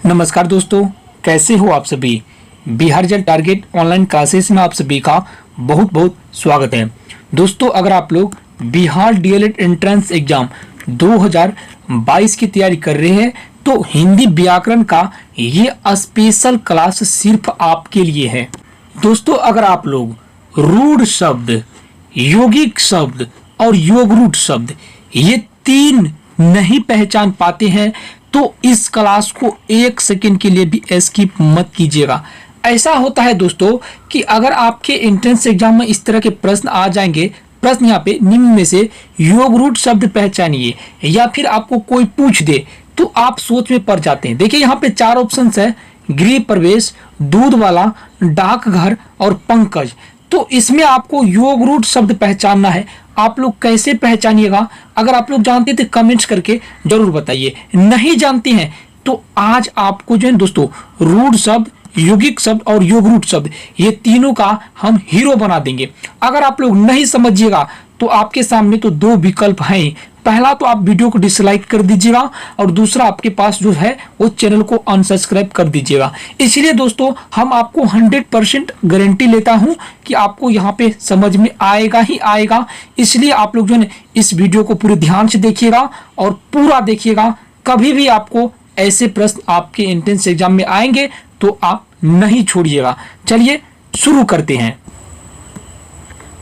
नमस्कार दोस्तों, कैसे हो आप सभी। बिहार जल टारगेट ऑनलाइन क्लासेस में आप सभी का बहुत बहुत स्वागत है। दोस्तों, अगर आप लोग बिहार डीएलएड एंट्रेंस एग्जाम 2022 की तैयारी कर रहे हैं तो हिंदी व्याकरण का ये स्पेशल क्लास सिर्फ आपके लिए है। दोस्तों, अगर आप लोग रूढ़ शब्द, यौगिक शब्द और योगरूढ़ शब्द ये तीन नहीं पहचान पाते हैं तो इस क्लास को एक सेकंड के लिए भी स्किप मत कीजिएगा। ऐसा होता है दोस्तों कि अगर आपके एंट्रेंस एग्जाम में इस तरह के प्रश्न आ जाएंगे, प्रश्न यहाँ पे निम्न में से योगरूढ़ शब्द पहचानिए, या फिर आपको कोई पूछ दे तो आप सोच में पड़ जाते हैं। देखिए यहाँ पे 4 ऑप्शन है, गृह प्रवेश, दूध वाला, डाकघर और पंकज। तो इसमें आपको योगरूढ़ शब्द पहचानना है। आप लोग कैसे पहचानिएगा? अगर आप लोग जानते हैं तो कमेंट्स करके जरूर बताइए, नहीं जानते हैं तो आज आपको जो है दोस्तों रूढ़ शब्द, यौगिक शब्द और योगरूढ़ शब्द ये तीनों का हम हीरो बना देंगे। अगर आप लोग नहीं समझिएगा तो आपके सामने तो 2 विकल्प हैं। पहला तो आप वीडियो को डिसलाइक कर दीजिएगा और दूसरा आपके पास जो है वो चैनल को अनसब्सक्राइब कर दीजिएगा। इसलिए दोस्तों हम आपको 100% गारंटी लेता हूं कि आपको यहाँ पे समझ में आएगा ही आएगा। इसलिए आप लोग जो है इस वीडियो को पूरे ध्यान से देखिएगा और पूरा देखिएगा। कभी भी आपको ऐसे प्रश्न आपके एंट्रेंस एग्जाम में आएंगे तो आप नहीं छोड़िएगा। चलिए शुरू करते हैं।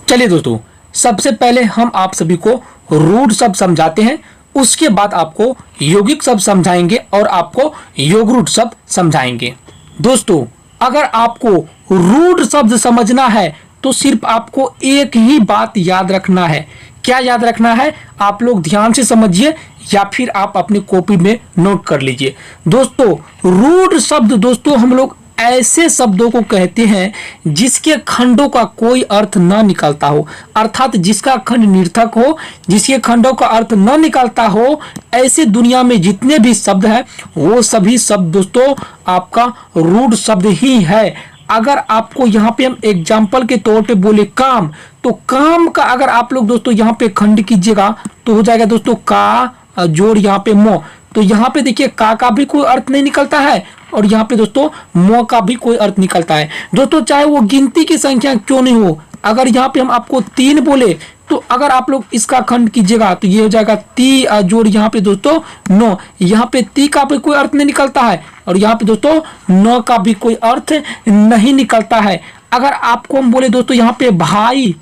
चलिए दोस्तों, सबसे पहले हम आप सभी को रूढ़ शब्द समझाते हैं, उसके बाद आपको यौगिक शब्द समझाएंगे और आपको योगरूढ़ शब्द समझाएंगे। दोस्तों, अगर आपको रूढ़ शब्द समझना है तो सिर्फ आपको एक ही बात याद रखना है। क्या याद रखना है? आप लोग ध्यान से समझिए या फिर आप अपनी कॉपी में नोट कर लीजिए। दोस्तों, रूढ़ शब्द दोस्तों हम लोग ऐसे शब्दों को कहते हैं जिसके खंडों का कोई अर्थ न निकलता हो, अर्थात जिसका खंड निर्थक हो, जिसके खंडों का अर्थ न निकलता हो। ऐसे दुनिया में जितने भी शब्द हैं वो सभी शब्द दोस्तों आपका रूढ़ शब्द ही है। अगर आपको यहाँ पे हम एग्जाम्पल के तौर पे बोले काम, तो काम का अगर आप लोग दोस्तों यहाँ पे खंड कीजिएगा तो हो जाएगा दोस्तों का जोड़ यहाँ पे मो। तो यहाँ पे देखिए का भी कोई अर्थ नहीं निकलता है और यहाँ पे दोस्तों मो का भी कोई अर्थ निकलता है। दोस्तों चाहे वो गिनती की संख्या क्यों नहीं हो, अगर यहाँ पे हम आपको 3 बोले तो अगर आप लोग इसका खंड कीजिएगा तो ये हो जाएगा ती जोड़ यहाँ पे दोस्तों 9। यहाँ पे ती का भी कोई अर्थ नहीं निकलता है और यहाँ पे दोस्तों 9 का भी कोई अर्थ नहीं निकलता है। अगर आपको हम बोले दोस्तों यहाँ पे भाई,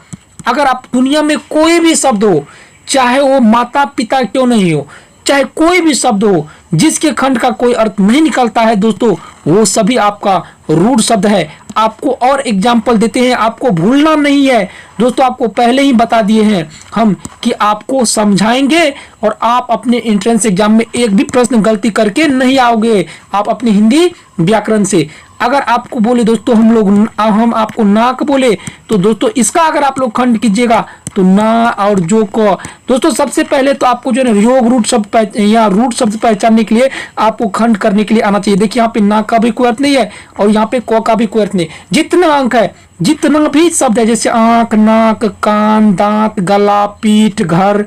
अगर आप दुनिया में कोई भी शब्द हो, चाहे वो माता पिता क्यों नहीं हो, चाहे कोई भी शब्द हो जिसके खंड का कोई अर्थ नहीं निकलता है दोस्तों, वो सभी आपका रूढ़ शब्द है। आपको और एग्जाम्पल देते हैं, आपको भूलना नहीं है दोस्तों। आपको पहले ही बता दिए हैं हम कि आपको समझाएंगे और आप अपने एंट्रेंस एग्जाम में एक भी प्रश्न गलती करके नहीं आओगे। आप अपनी हिंदी व्याकरण से अगर आपको बोले दोस्तों हम आपको नाक बोले तो दोस्तों इसका अगर आप लोग खंड कीजिएगा तो ना और जो को दोस्तों सबसे पहले तो आपको जो है योगरूढ़ शब्द या रूढ़ शब्द पहचानने के लिए आपको खंड करने के लिए आना चाहिए। देखिए यहाँ पे ना का भी कोई अर्थ नहीं है और यहाँ पे को का भी कोई अर्थ नहीं। जितना अंक है, जितना भी शब्द है, जैसे आंख, नाक, कान, दांत, गला, पीठ, घर,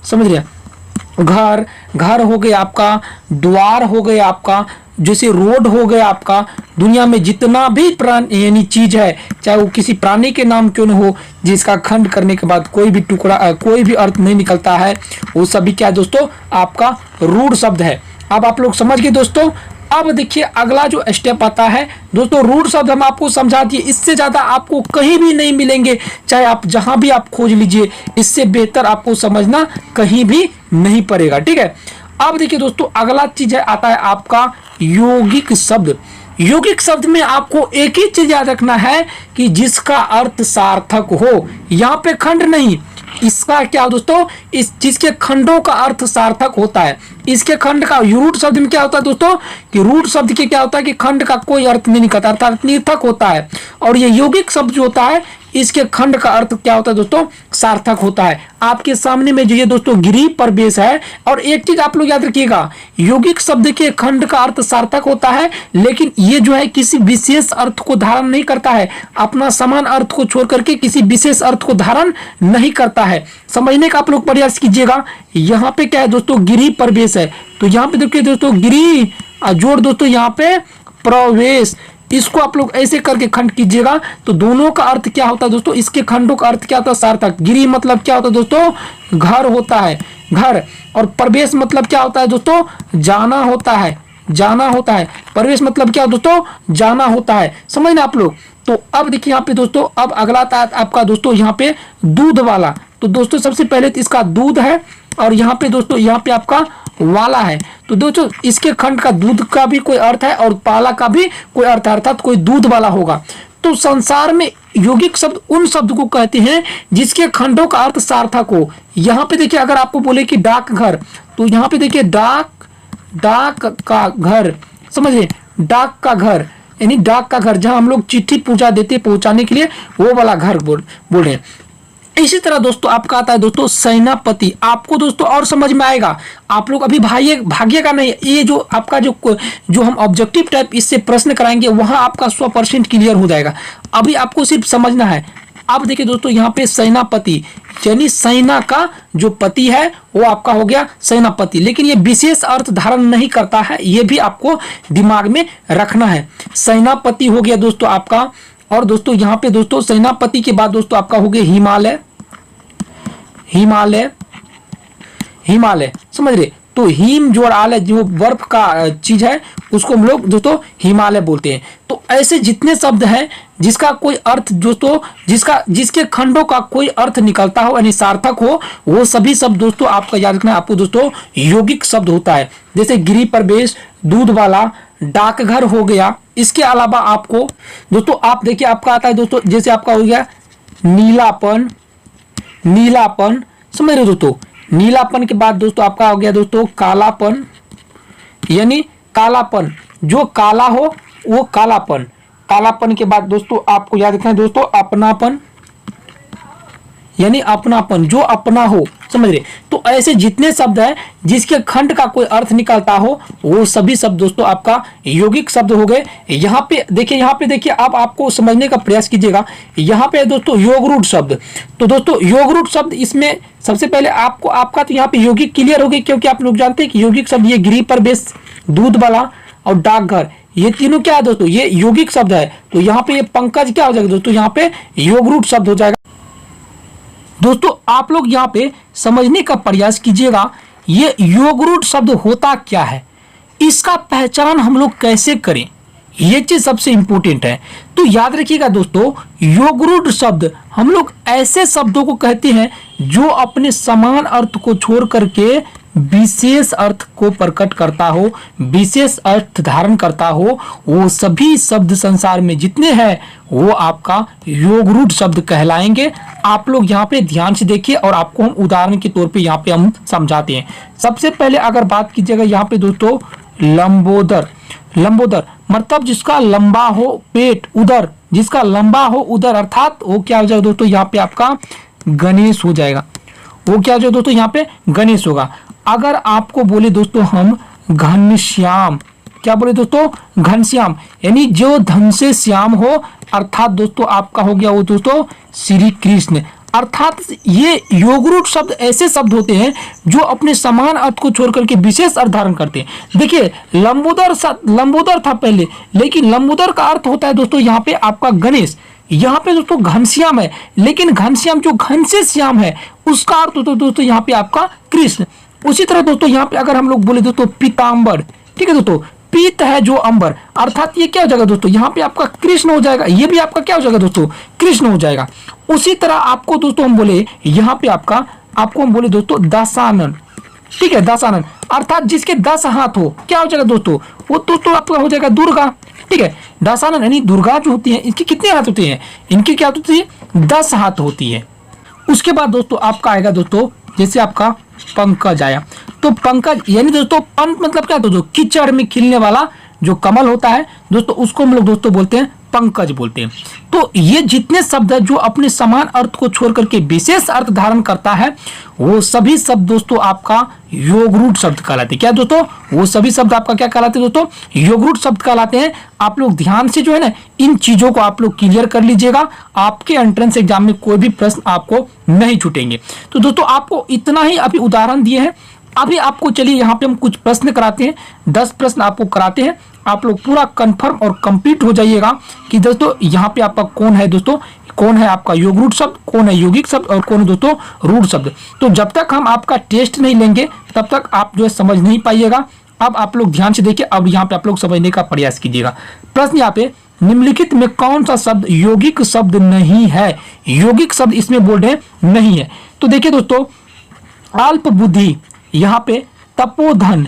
समझ लिया, घर घर हो गया आपका, द्वार हो गया आपका, जैसे रोड हो गया आपका। दुनिया में जितना भी प्राणी यानी चीज है, चाहे वो किसी प्राणी के नाम क्यों न हो, जिसका खंड करने के बाद कोई भी टुकड़ा कोई भी अर्थ नहीं निकलता है, वो सभी क्या दोस्तों आपका रूढ़ शब्द है। अब आप लोग समझ गए दोस्तों। अब देखिए अगला जो स्टेप आता है दोस्तों, रूढ़ शब्द हम आपको समझा दिए, इससे ज्यादा आपको कहीं भी नहीं मिलेंगे, चाहे आप जहां भी आप खोज लीजिए, इससे बेहतर आपको समझना कहीं भी नहीं पड़ेगा। ठीक है, अब देखिए दोस्तों अगला चीज है आता है आपका यौगिक शब्द। यौगिक शब्द में आपको एक ही चीज याद रखना है कि जिसका अर्थ सार्थक हो। यहाँ पे खंड नहीं, इसका क्या दोस्तों, इस चीज के खंडों का अर्थ सार्थक होता है। इसके खंड का रूढ़ शब्द में क्या होता है दोस्तों कि रूढ़ शब्द के क्या होता है कि खंड का कोई अर्थ नहीं निकलता, अर्थात निर्थक होता है। और ये यौगिक शब्द जो होता है इसके खंड का अर्थ क्या होता है दोस्तों, सार्थक होता है। आपके सामने में जो ये दोस्तों गिरी प्रवेश है, और एक चीज आप लोग याद रखिएगा, यौगिक शब्द के खंड का अर्थ सार्थक होता है, लेकिन ये जो है किसी विशेष अर्थ को धारण नहीं करता है, अपना समान अर्थ को छोड़ करके किसी विशेष अर्थ को धारण नहीं करता है। समझने का आप लोग प्रयास कीजिएगा। यहाँ पे क्या है दोस्तों, गिरी प्रवेश है, तो यहाँ पे देखिए दोस्तों गिरी जोड़ दोस्तों यहाँ पे प्रवेश, इसको आप लोग ऐसे करके खंड कीजिएगा, तो दोनों का अर्थ क्या होता है दोस्तों, इसके खंडों का अर्थ क्या होता है, सार्थक। गिरी मतलब क्या होता है दोस्तों, घर होता है, घर, और प्रवेश मतलब क्या होता है दोस्तों, जाना होता है, जाना होता है। प्रवेश मतलब क्या दोस्तों, जाना होता है। समझना आप लोग। तो अब देखिए यहाँ पे दोस्तों, अब अगला था आपका दोस्तों यहाँ पे दूध वाला। तो दोस्तों सबसे पहले तो इसका दूध है, और यहाँ पे दोस्तों यहाँ पे आपका वाला है। तो दोस्तों इसके खंड का दूध का भी कोई अर्थ है और पाला का भी कोई अर्थ है, अर्थात कोई दूध वाला होगा। तो संसार में यौगिक शब्द उन शब्द को कहते हैं जिसके खंडों का अर्थ सार्थक हो। यहाँ पे देखिए अगर आपको बोले कि डाकघर, तो यहाँ पे देखिए डाक का घर, समझिए डाक का घर, यानी डाक का घर जहां हम लोग चिट्ठी पूजा देते पहुंचाने के लिए, वो वाला घर बोल रहे हैं। इसी तरह दोस्तों आपका आता है दोस्तों सेनापति। आपको दोस्तों और समझ में आएगा, आप लोग अभी भागिएगा नहीं। ये जो आपका जो हम ऑब्जेक्टिव टाइप इससे प्रश्न कराएंगे, वहां आपका 100% क्लियर हो जाएगा। अभी आपको सिर्फ समझना है। अब देखिए दोस्तों यहाँ पे सेनापति, यानी सेना का जो पति है वो आपका हो गया सेनापति, लेकिन ये विशेष अर्थ धारण नहीं करता है, ये भी आपको दिमाग में रखना है। सेनापति हो गया दोस्तों आपका। और दोस्तों यहाँ पे दोस्तों सेनापति के बाद दोस्तों आपका हो गया हिमालय, हिमालय, हिमालय, समझ रहे। तो हिम जोड़ आलय, जो बर्फ का चीज है उसको हम लोग दोस्तों हिमालय बोलते हैं। तो ऐसे जितने शब्द हैं जिसका कोई अर्थ दोस्तों, जिसके खंडों का कोई अर्थ निकलता हो यानी सार्थक हो, वो सभी शब्द दोस्तों आपका याद रखना, आपको दोस्तों यौगिक शब्द होता है। जैसे गिरी प्रवेश, दूध वाला, डाकघर हो गया। इसके अलावा आपको दोस्तों आप देखिए आपका आता है दोस्तों, जैसे आपका हो गया नीलापन, नीलापन, समझ रहे हो दोस्तों। नीलापन के बाद दोस्तों आपका हो गया दोस्तों कालापन, यानी कालापन, जो काला हो वो कालापन। कालापन के बाद दोस्तों आपको याद रखना है दोस्तों अपनापन, यानी अपनापन, जो अपना हो, समझ रहे। तो ऐसे जितने शब्द हैं जिसके खंड का कोई अर्थ निकलता हो, वो सभी शब्द दोस्तों आपका यौगिक शब्द हो गए। यहाँ पे देखिए अब आपको समझने का प्रयास कीजिएगा। यहाँ पे दोस्तों योगरूढ़ शब्द। तो दोस्तों योगरूढ़ शब्द, इसमें सबसे पहले आपका तो यहाँ पे यौगिक क्लियर हो गई, क्योंकि आप लोग जानते हैं कि यौगिक शब्द ये गिरी प्रवेश, दूध वाला और डाकघर, ये तीनों क्या है दोस्तों, ये यौगिक शब्द है। तो यहाँ पे ये पंकज क्या हो जाएगा दोस्तों, यहाँ पे योगरूढ़ शब्द हो जाएगा। दोस्तों आप लोग यहाँ पे समझने का प्रयास कीजिएगा, ये योगरूढ़ शब्द होता क्या है, इसका पहचान हम लोग कैसे करें, ये चीज सबसे इंपॉर्टेंट है। तो याद रखिएगा दोस्तों, योगरूढ़ शब्द हम लोग ऐसे शब्दों को कहते हैं जो अपने समान अर्थ को छोड़ करके विशेष अर्थ को प्रकट करता हो, विशेष अर्थ धारण करता हो। वो सभी शब्द संसार में जितने हैं वो आपका योगरूढ़ शब्द कहलाएंगे। आप लोग यहाँ पे ध्यान से देखिए, और आपको हम उदाहरण के तौर पे यहाँ पे हम समझाते हैं। सबसे पहले अगर बात कीजिएगा यहाँ पे दोस्तों लंबोदर, लंबोदर मतलब जिसका लंबा हो पेट, उदर, जिसका लंबा हो उदर, अर्थात वो क्या हो जाएगा दोस्तों, यहाँ पे आपका गणेश हो जाएगा। वो क्या हो जाएगा दोस्तों, यहाँ पे गणेश होगा। अगर आपको बोले दोस्तों हम घनश्याम, क्या बोले दोस्तों, घनश्याम, यानी जो धन से श्याम हो, अर्थात दोस्तों आपका हो गया वो दोस्तों श्री कृष्ण। अर्थात ये योगरूढ़ शब्द ऐसे शब्द होते हैं जो अपने समान अर्थ को छोड़ करके विशेष अर्थ धारण करते हैं। देखिए लंबोदर था पहले, लेकिन लंबोदर का अर्थ होता है दोस्तों यहाँ पे आपका गणेश। यहाँ पे दोस्तों घनश्याम है, लेकिन घनश्याम जो घन से श्याम है उसका अर्थ होता है दोस्तों यहाँ पे आपका कृष्ण। उसी तरह दोस्तों यहाँ पे अगर हम लोग बोले दोस्तों पीताम्बर, ठीक है दोस्तों, पीत है जो अंबर, अर्थात ये क्या हो जाएगा दोस्तों, यहाँ पे आपका कृष्ण हो जाएगा, ये भी आपका क्या हो जाएगा दोस्तों, कृष्ण हो जाएगा। उसी तरह आपको दोस्तों हम बोले यहाँ पे आपको हम बोले दोस्तों दशानन, ठीक है, दशानन अर्थात जिसके 10 हाथ हो, क्या हो जाएगा दोस्तों, वो दोस्तों आपका हो जाएगा दुर्गा, ठीक है। दशानन यानी दुर्गा जो होती है, इनके कितने हाथ होते हैं, इनकी क्या होती है, 10 हाथ होती है। उसके बाद दोस्तों आपका आएगा दोस्तों, जैसे आपका पंकज आया, तो पंकज यानी दोस्तों पंत मतलब क्या दोस्तों, कीचड़ में खिलने वाला जो कमल होता है दोस्तों, उसको हम लोग दोस्तों बोलते हैं पंकज बोलते हैं। तो ये जितने शब्द है जो अपने समान अर्थ को छोड़ करके विशेष अर्थ धारण करता है, वो सभी शब्द दोस्तों आपका योगरूट शब्द कहलाते हैं। क्या दोस्तों? वो सभी शब्द आपका क्या कहलाते हैं दोस्तों? योगरूट शब्द कहलाते हैं। आप लोग ध्यान से जो है ना इन चीजों को आप लोग क्लियर कर लीजिएगा, आपके एंट्रेंस एग्जाम में कोई भी प्रश्न आपको नहीं छूटेंगे। तो दोस्तों आपको इतना ही अभी उदाहरण दिए हैं। अभी आपको चलिए यहाँ पे हम कुछ प्रश्न कराते हैं, 10 प्रश्न आपको कराते हैं। आप लोग पूरा कंफर्म और कंप्लीट हो जाइएगा कि दोस्तों यहाँ पे आपका कौन है दोस्तों, कौन है आपका योगरूट शब्द, कौन है यौगिक शब्द और कौन है दोस्तों रूट शब्द। तो जब तक हम आपका टेस्ट नहीं लेंगे तब तक आप जो है समझ नहीं पाइएगा। अब आप लोग ध्यान से देखिए, अब यहाँ पे आप लोग समझने का प्रयास कीजिएगा। प्रश्न यहाँ पे, निम्नलिखित में कौन सा शब्द यौगिक शब्द नहीं है? यौगिक शब्द इसमें बोल रहे हैं नहीं है। तो देखिए दोस्तों, अल्प बुद्धि, यहाँ पे तपोधन,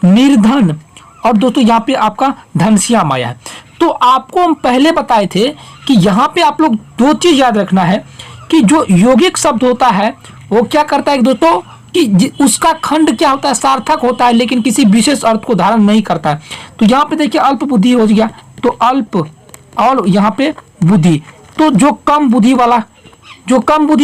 निर्धन और दोस्तों यहाँ पे आपका घनश्याम आया है। तो आपको हम पहले बताए थे कि यहाँ पे आप लोग 2 चीज याद रखना है कि जो यौगिक शब्द होता है वो क्या करता है दोस्तों कि उसका खंड क्या होता है, सार्थक होता है, लेकिन किसी विशेष अर्थ को धारण नहीं करता है। तो यहाँ पे देखिए अल्प बुद्धि हो गया, तो अल्प और यहाँ पे बुद्धि, तो जो कम बुद्धि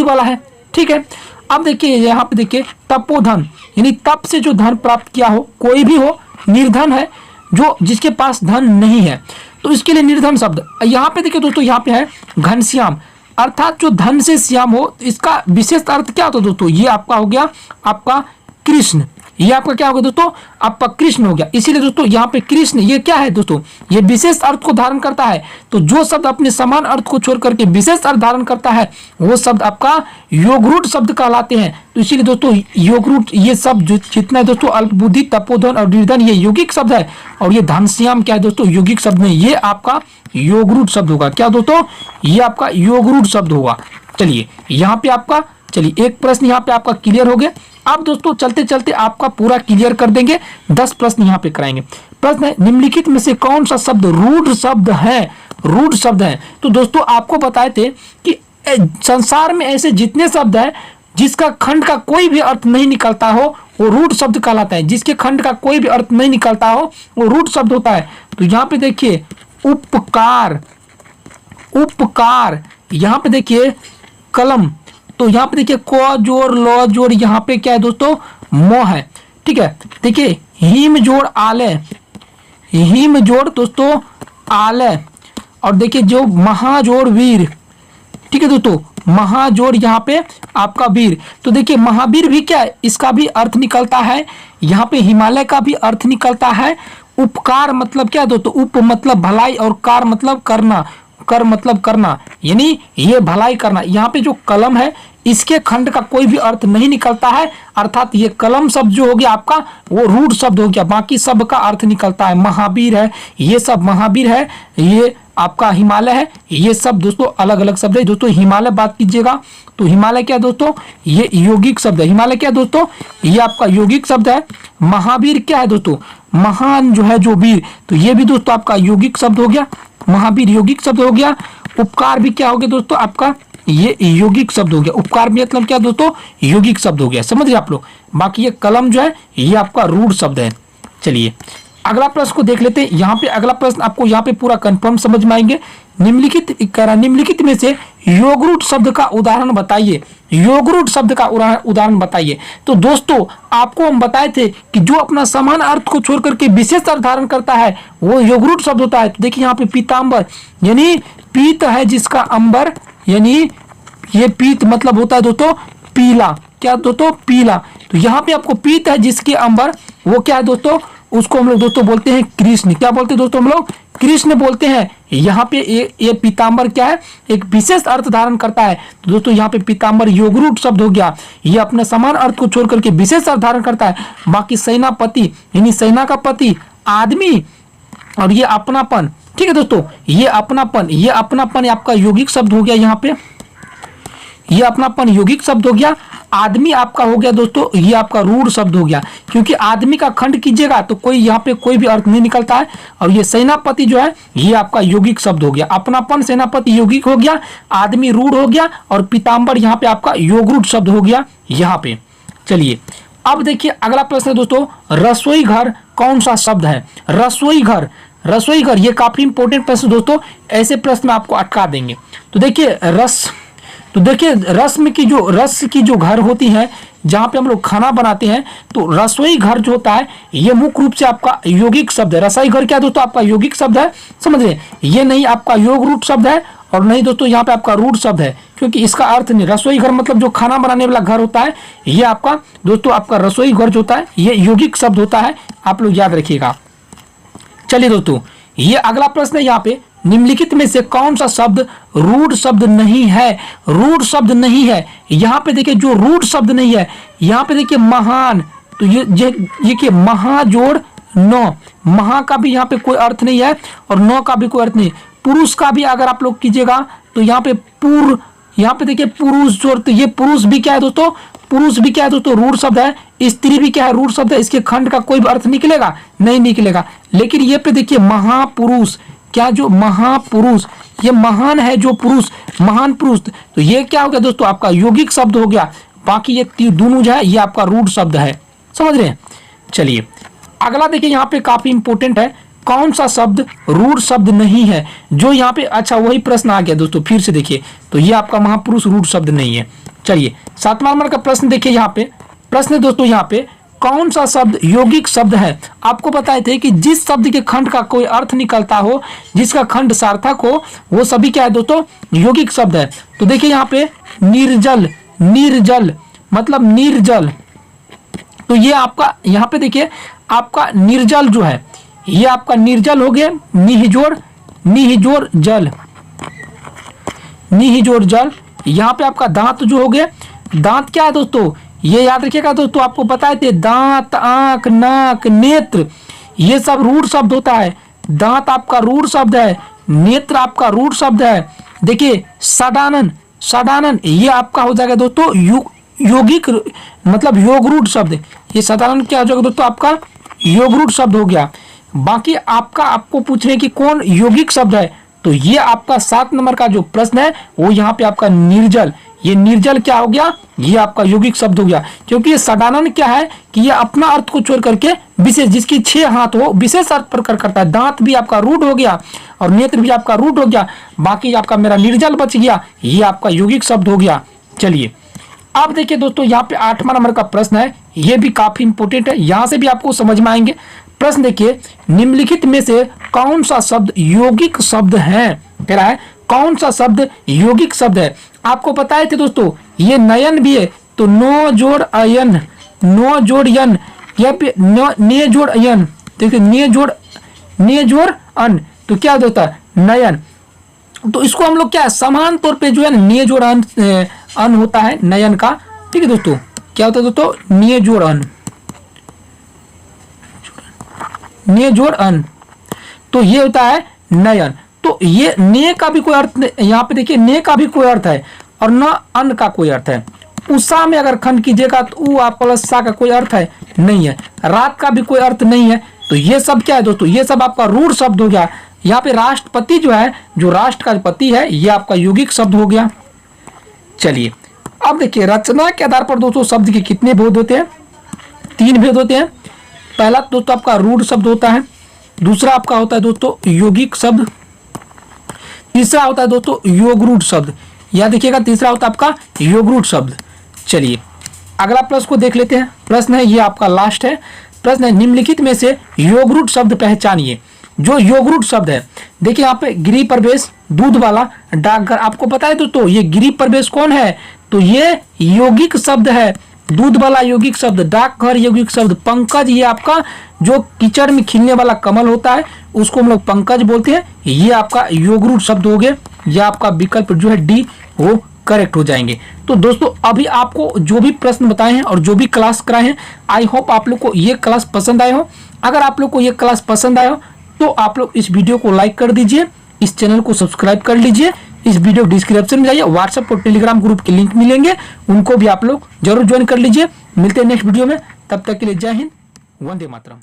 वाला है, ठीक है। अब देखिए यहाँ पे देखिए तपोधन, यानी तप से जो धन प्राप्त किया हो, कोई भी हो। निर्धन है जो जिसके पास धन नहीं है, तो इसके लिए निर्धन शब्द। यहाँ पे देखिए दोस्तों, यहाँ पे है घनश्याम, अर्थात जो धन से श्याम हो। इसका विशेष अर्थ क्या होता है दोस्तों? ये आपका हो गया आपका कृष्ण, ये आपका क्या होगा दोस्तों? आपका कृष्ण हो गया। इसीलिए दोस्तों यहाँ पे कृष्ण ये क्या है दोस्तों? ये विशेष अर्थ को धारण करता है। तो जो शब्द अपने समान अर्थ को छोड़ करके विशेष अर्थ धारण करता है वो शब्द आपका योगरूट शब्द कहलाते हैं। तो इसीलिए दोस्तों योगरूट ये सब जितना है दोस्तों, अल्प बुद्धि, तपोधन और निर्धन, ये यौगिक शब्द है। और ये घनश्याम क्या है दोस्तों? यौगिक शब्द नहीं, ये आपका योगरूट शब्द होगा। क्या दोस्तों? ये आपका योगरूट शब्द होगा। चलिए यहाँ पे आपका, चलिए एक प्रश्न यहाँ पे आपका क्लियर हो गया। अब दोस्तों चलते चलते आपका पूरा क्लियर कर देंगे, 10 प्रश्न यहाँ पे कराएंगे। प्रश्न है, निम्नलिखित में से कौन सा शब्द रूढ़ शब्द है? रूढ़ शब्द है। तो दोस्तों आपको बताए थे कि संसार में ऐसे जितने शब्द हैं जिसका खंड का कोई भी अर्थ नहीं निकलता हो वो रूढ़ शब्द कहलाता है। जिसके खंड का कोई भी अर्थ नहीं निकलता हो वो रूढ़ शब्द होता है। तो यहाँ पे देखिए उपकार, यहाँ पे देखिए कलम, तो यहाँ पे देखिए क जोड़ ल जोड़, यहाँ पे क्या है दोस्तों? मोह है, ठीक है। देखिए हिम जोड़ आलय, हिम जोड़ दोस्तों आलय, और देखिए जो महाजोड़ वीर, ठीक है दोस्तों, महाजोड़ यहाँ पे आपका वीर। तो देखिए महावीर भी क्या है, इसका भी अर्थ निकलता है। यहाँ पे हिमालय का भी अर्थ निकलता है। उपकार मतलब क्या दोस्तों? उप मतलब भलाई और कार मतलब करना, कर मतलब करना, यानी ये भलाई करना। यहाँ पे जो कलम है इसके खंड का कोई भी अर्थ नहीं निकलता है, अर्थात ये कलम शब्द जो हो गया आपका वो रूढ़ शब्द हो गया। बाकी सब का अर्थ निकलता है। महावीर है, ये सब महावीर है, ये आपका हिमालय है, ये सब दोस्तों अलग अलग शब्द है। दोस्तों हिमालय बात कीजिएगा तो हिमालय क्या दोस्तों? ये यौगिक शब्द है। हिमालय क्या दोस्तों? ये आपका यौगिक शब्द है। महावीर क्या है दोस्तों? महान जो है जो वीर, तो ये भी दोस्तों आपका यौगिक शब्द हो गया। महावीर यौगिक शब्द हो गया। उपकार भी क्या हो गया दोस्तों? आपका ये यौगिक शब्द हो गया। उपकार भी मतलब क्या दोस्तों? यौगिक शब्द हो गया। समझ गए आप लोग? बाकी ये कलम जो है ये आपका रूढ़ शब्द है। चलिए अगला प्रश्न को देख लेते हैं। यहाँ पे अगला प्रश्न आपको यहाँ पे पूरा कंफर्म समझ में आएंगे। निम्नलिखित में से योगरूट शब्द का उदाहरण बताइए। योगरूट शब्द का उदाहरण बताइए। तो दोस्तों आपको हम बताए थे कि जो अपना समान अर्थ को छोड़ करके विशेष अर्थ धारण करता है वो योगरूट शब्द होता है। तो देखिए यहाँ पे पीताम्बर, यानी पीत है जिसका अंबर, यानी ये पीत मतलब होता है दोस्तों पीला। क्या दोस्तों? पीला। तो यहाँ पे आपको पीत है जिसके अंबर, वो क्या है दोस्तों? उसको हम लोग दोस्तों बोलते हैं कृष्ण। क्या बोलते हैं दोस्तों? हम लोग कृष्ण बोलते हैं। यहाँ पे ये पीताम्बर क्या है? एक विशेष अर्थ धारण करता है। तो दोस्तों यहाँ पे पीताम्बर योगरूट शब्द हो गया। ये अपने समान अर्थ को छोड़ करके विशेष अर्थ धारण करता है। बाकी सेनापति यानी सेना का पति, आदमी, और ये अपनापन, ठीक है दोस्तों, ये अपनापन आपका यौगिक शब्द हो गया। यहाँ पे ये अपनापन यौगिक शब्द हो गया। आदमी आपका हो गया दोस्तों, ये आपका रूढ़ शब्द हो गया, क्योंकि आदमी का खंड कीजिएगा तो कोई यहाँ पे कोई भी अर्थ नहीं निकलता है। और ये सेनापति जो है ये आपका यौगिक शब्द हो गया। अपनापन सेनापति यौगिक हो गया, आदमी रूढ़ हो गया, और पीताम्बर यहाँ पे आपका योगरूट शब्द हो गया यहाँ पे। चलिए अब देखिए अगला प्रश्न है दोस्तों, रसोई घर कौन सा शब्द है? रसोई घर रसोई घर, ये काफी इंपॉर्टेंट प्रश्न दोस्तों, ऐसे प्रश्न में आपको अटका देंगे। तो देखिए रस की जो घर होती है जहाँ पे हम लोग खाना बनाते हैं, तो रसोई घर जो होता है ये मुख्य रूप से आपका यौगिक शब्द है। रसोई घर क्या है दोस्तों, आपका यौगिक शब्द है, समझ रहे, ये नहीं आपका योग रूट शब्द है और नहीं दोस्तों यहाँ पे आपका रूट शब्द है, क्योंकि इसका अर्थ नहीं। रसोई घर मतलब जो खाना बनाने वाला घर होता है, ये आपका दोस्तों आपका रसोई घर जो होता है ये यौगिक शब्द होता है, आप लोग याद रखिएगा। चलिए दोस्तों, ये अगला प्रश्न है, यहाँ पे निम्नलिखित में से कौन सा शब्द रूढ़ शब्द नहीं है। रूढ़ शब्द नहीं है, यहाँ पे देखिए जो रूढ़ शब्द नहीं है, यहाँ पे देखिए महान, तो ये महाजोड़ नौ, महा का भी यहाँ पे कोई अर्थ नहीं है और नौ का भी कोई अर्थ नहीं। पुरुष का भी अगर आप लोग कीजिएगा तो यहाँ पे पूर्व, यहाँ पे देखिए पुरुष जोड़, तो ये पुरुष भी क्या है दोस्तों, पुरुष भी क्या है दोस्तों, रूढ़ शब्द है। स्त्री भी क्या है, रूढ़ शब्द है। इसके खंड का कोई भी अर्थ निकलेगा नहीं निकलेगा। लेकिन ये पे देखिए महापुरुष, क्या जो महापुरुष, ये महान है जो पुरुष, महान पुरुष, तो ये क्या हो गया दोस्तों, आपका यौगिक शब्द हो गया। बाकी ये दोनों जो है ये आपका रूढ़ शब्द है, समझ रहे हैं। चलिए अगला देखिए, यहाँ पे काफी इंपॉर्टेंट है, कौन सा शब्द रूढ़ शब्द नहीं है, जो यहाँ पे, अच्छा वही प्रश्न आ गया दोस्तों, फिर से देखिए, तो ये आपका महापुरुष रूढ़ शब्द नहीं है। चलिए 7वां नंबर का प्रश्न देखिए, यहाँ पे प्रश्न है दोस्तों, यहाँ पे कौन सा शब्द यौगिक शब्द है। आपको बताए थे कि जिस शब्द के खंड का कोई अर्थ निकलता हो, जिसका खंड सार्थक हो, वो सभी क्या है दोस्तों, यौगिक शब्द है। तो देखिए यहाँ पे निर्जल, निर्जल मतलब निर्जल, तो ये आपका यहाँ पे देखिए आपका निर्जल जो है, ये आपका निर्जल हो गया। निहिजोड़, निहिजोड़ जल, निहिजोड़ जल। यहाँ पे आपका दांत जो हो गया, दांत क्या है दोस्तों, ये याद रखिएगा दोस्तों, आपको बताए थे दांत, आंख, नाक, नेत्र, ये सब रूढ़ शब्द होता है। दांत आपका रूढ़ शब्द है, नेत्र आपका रूढ़ शब्द है। देखिए सडानन, सडानन ये आपका हो जाएगा दोस्तों यौगिक मतलब योग रूढ़ शब्द। ये सडानन क्या हो जाएगा दोस्तों, आपका योग रूढ़ शब्द हो गया। बाकी आपको पूछ रहे हैं कि कौन यौगिक शब्द है, तो ये आपका 7 नंबर का जो प्रश्न है वो यहाँ पे आपका निर्जल, ये निर्जल क्या हो गया, ये आपका यौगिक शब्द हो गया। क्योंकि ये सडानन क्या है कि ये अपना अर्थ को छोड़ करके विशेष, जिसकी 6 हाथ हो, विशेष अर्थ प्रकट करता है। दांत भी आपका रूढ़ हो गया और नेत्र भी आपका रूढ़ हो गया। बाकी आपका मेरा निर्जल बच गया, ये आपका यौगिक शब्द हो गया। चलिए अब देखिए दोस्तों, यहाँ पे 8वां नंबर का प्रश्न है, ये भी काफी इंपोर्टेंट है, यहाँ से भी आपको समझ में आएंगे। प्रश्न देखिए, निम्नलिखित में से कौन सा शब्द यौगिक शब्द है, कह रहा है कौन सा शब्द यौगिक शब्द है। आपको बताए थे दोस्तों, ये नयन भी है, तो नो जोड़ अयन, नो जोड़ यन, या पे ने जोड़ अयन, देखिए ने जोड़ अन, तो क्या होता है नयन। तो इसको हम लोग क्या समान तौर पे जो है ने जोड़ अन होता है नयन का, ठीक है दोस्तों। क्या होता है दोस्तों, ने जोड़ अन, ने जोड़ अन, तो ये होता है नयन। तो ये ने का भी कोई अर्थ, यहाँ पे देखिए ने का भी कोई अर्थ है और न अन का कोई अर्थ है। उषा में अगर खंड कीजिएगा तो उ आप प्लस सा का कोई अर्थ है नहीं है। रात का भी कोई अर्थ नहीं है। तो ये सब क्या है दोस्तों, ये सब आपका रूढ़ शब्द हो गया। यहाँ पे राष्ट्रपति जो है, जो राष्ट्र का पति है, ये आपका यौगिक शब्द हो गया। चलिए अब देखिए, रचना के आधार पर दोस्तों शब्द के कितने भेद होते हैं, 3 भेद होते हैं। पहला दोस्तों आपका रूढ़ शब्द होता है, दूसरा आपका होता है दोस्तों यौगिक शब्द, तीसरा होता है दोस्तों योग रूढ़ शब्द। याद देखिएगा, तीसरा होता है आपका योग रूढ़ शब्द। चलिए अगला प्रश्न को देख लेते हैं। प्रश्न है, ये आपका लास्ट है। प्रश्न है, निम्नलिखित में से योग रूढ़ शब्द पहचानिए। जो योग रूढ़ शब्द है, देखिए यहाँ पे गृह प्रवेश, दूध वाला, डाकघर। आपको पता है दोस्तों ये गृह प्रवेश कौन है, तो ये यौगिक शब्द है। दूध वाला यौगिक शब्द, डाकघर यौगिक शब्द, पंकज ये आपका जो कीचड़ में खिलने वाला कमल होता है उसको हम लोग पंकज बोलते हैं, ये आपका योग रूढ़ शब्द हो गए। ये आपका विकल्प जो है डी वो करेक्ट हो जाएंगे। तो दोस्तों अभी आपको जो भी प्रश्न बताए हैं और जो भी क्लास कराए हैं, आई होप आप लोग को ये क्लास पसंद आए हो। अगर आप लोग को ये क्लास पसंद आए हो तो आप लोग इस वीडियो को लाइक कर दीजिए, इस चैनल को सब्सक्राइब कर लीजिए। इस वीडियो डिस्क्रिप्शन में जाइए, व्हाट्सएप और टेलीग्राम ग्रुप के लिंक मिलेंगे, उनको भी आप लोग जरूर ज्वाइन कर लीजिए। मिलते हैं नेक्स्ट वीडियो में, तब तक के लिए जय हिंद, वंदे मातरम।